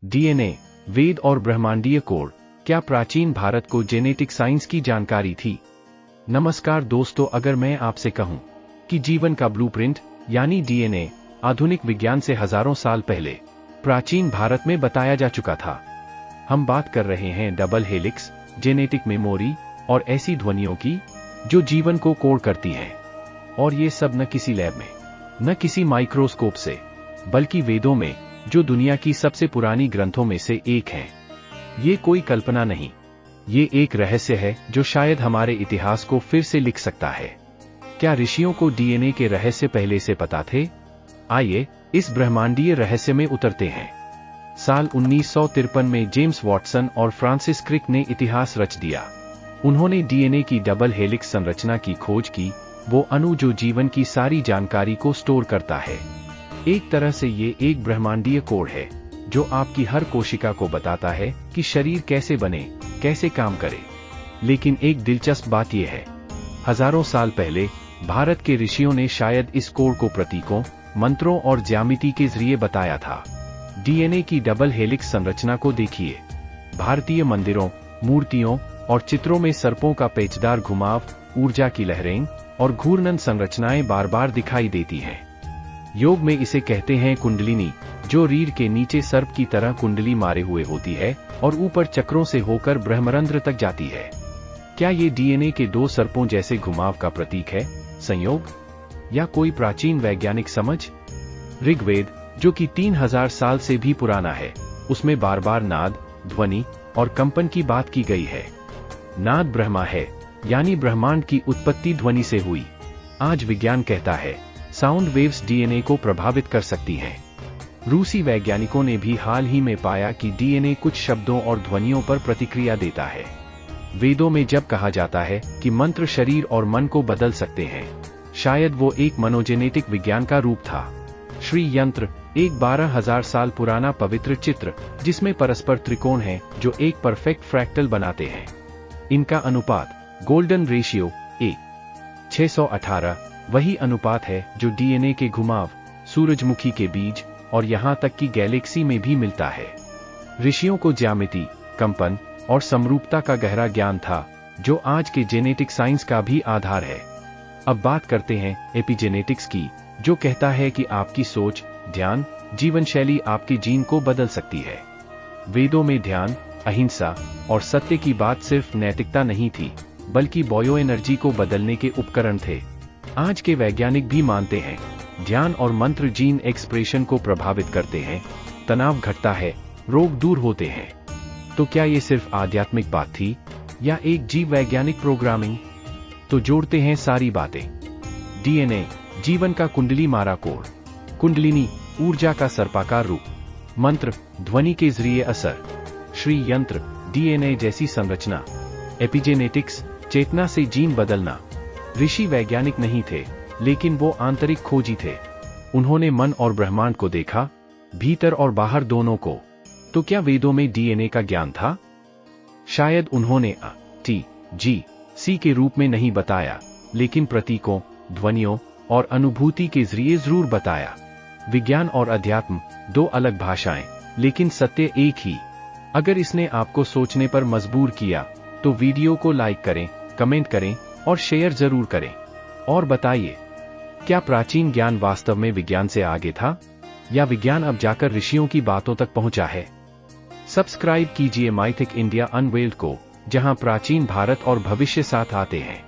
DNA, वेद और ब्रह्मांडीय code, क्या प्राचीन भारत को जेनेटिक साइंस की जानकारी थी? नमस्कार दोस्तों, अगर मैं आपसे कहूं कि जीवन का ब्लूप्रिंट यानी डीएनए आधुनिक विज्ञान से हजारों साल पहले प्राचीन भारत में बताया जा चुका था। हम बात कर रहे हैं डबल हेलिक्स, जेनेटिक मेमोरी और ऐसी ध्वनियों की जो जीवन को कोड करती हैं। और ये सब न किसी लैब में, न किसी माइक्रोस्कोप से, बल्कि वेदों में, जो दुनिया की सबसे पुरानी ग्रंथों में से एक है। ये कोई कल्पना नहीं, ये एक रहस्य है जो शायद हमारे इतिहास को फिर से लिख सकता है। क्या ऋषियों को डीएनए के रहस्य पहले से पता थे? आइए इस ब्रह्मांडीय रहस्य में उतरते हैं। साल 1953 में जेम्स वॉटसन और फ्रांसिस क्रिक ने इतिहास रच दिया। उन्होंने डीएनए की डबल हेलिक्स संरचना की खोज की, वो अणु जो जीवन की सारी जानकारी को स्टोर करता है। एक तरह से ये एक ब्रह्मांडीय कोड है जो आपकी हर कोशिका को बताता है कि शरीर कैसे बने, कैसे काम करे। लेकिन एक दिलचस्प बात यह है, हजारों साल पहले भारत के ऋषियों ने शायद इस कोड को प्रतीकों, मंत्रों और ज्यामिति के जरिए बताया था। डीएनए की डबल हेलिक्स संरचना को देखिए। भारतीय मंदिरों, मूर्तियों और चित्रों में सर्पों का पेचदार घुमाव, ऊर्जा की लहरें और घूर्णन संरचनाएं बार बार दिखाई देती हैं। योग में इसे कहते हैं कुंडलिनी, जो रीढ़ के नीचे सर्प की तरह कुंडली मारे हुए होती है और ऊपर चक्रों से होकर ब्रह्मरंध्र तक जाती है। क्या ये डीएनए के दो सर्पों जैसे घुमाव का प्रतीक है, संयोग, या कोई प्राचीन वैज्ञानिक समझ? ऋग्वेद, जो कि 3000 साल से भी पुराना है, उसमें बार बार नाद, ध्वनि और कंपन की बात की गई है। नाद ब्रह्मा है, यानी ब्रह्मांड की उत्पत्ति ध्वनि से हुई। आज विज्ञान कहता है साउंड वेव्स डीएनए को प्रभावित कर सकती हैं। रूसी वैज्ञानिकों ने भी हाल ही में पाया कि डीएनए कुछ शब्दों और ध्वनियों पर प्रतिक्रिया देता है। वेदों में जब कहा जाता है कि मंत्र शरीर और मन को बदल सकते हैं, शायद वो एक मनोजेनेटिक विज्ञान का रूप था। श्री यंत्र, एक 12,000 साल पुराना पवित्र चित्र जिसमें परस्पर त्रिकोण हैं जो एक परफेक्ट फ्रैक्टल बनाते हैं। इनका अनुपात, गोल्डन रेशियो, 1:618, वही अनुपात है जो डीएनए के घुमाव, सूरजमुखी के बीज और यहां तक कि गैलेक्सी में भी मिलता है। ऋषियों को ज्यामिति, कंपन और समरूपता का गहरा ज्ञान था, जो आज के जेनेटिक साइंस का भी आधार है। अब बात करते हैं एपिजेनेटिक्स की, जो कहता है कि आपकी सोच, ध्यान, जीवन शैली आपके जीन को बदल सकती है। वेदों में ध्यान, अहिंसा और सत्य की बात सिर्फ नैतिकता नहीं थी, बल्कि बायो एनर्जी को बदलने के उपकरण थे। आज के वैज्ञानिक भी मानते हैं ध्यान और मंत्र जीन एक्सप्रेशन को प्रभावित करते हैं, तनाव घटता है, रोग दूर होते हैं। तो क्या ये सिर्फ आध्यात्मिक बात थी या एक जीव वैज्ञानिक प्रोग्रामिंग? तो जोड़ते हैं सारी बातें। डीएनए, जीवन का कुंडली मारा कोड। कुंडलिनी, ऊर्जा का सर्पाकार रूप। मंत्र, ध्वनि के जरिए असर। श्री यंत्र, डीएनए जैसी संरचना। एपिजेनेटिक्स, चेतना से जीन बदलना। ऋषि वैज्ञानिक नहीं थे, लेकिन वो आंतरिक खोजी थे। उन्होंने मन और ब्रह्मांड को देखा, भीतर और बाहर दोनों को। तो क्या वेदों में डीएनए का ज्ञान था? शायद उन्होंने सी के रूप में नहीं बताया, लेकिन प्रतीकों, ध्वनियों और अनुभूति के जरिए जरूर बताया। विज्ञान और अध्यात्म, दो अलग भाषाएं, लेकिन सत्य एक ही। अगर इसने आपको सोचने पर मजबूर किया, तो वीडियो को लाइक करें, कमेंट करें और शेयर जरूर करें। और बताइए, क्या प्राचीन ज्ञान वास्तव में विज्ञान से आगे था, या विज्ञान अब जाकर ऋषियों की बातों तक पहुंचा है? सब्सक्राइब कीजिए माइथिक इंडिया अनवेल्ड को, जहां प्राचीन भारत और भविष्य साथ आते हैं।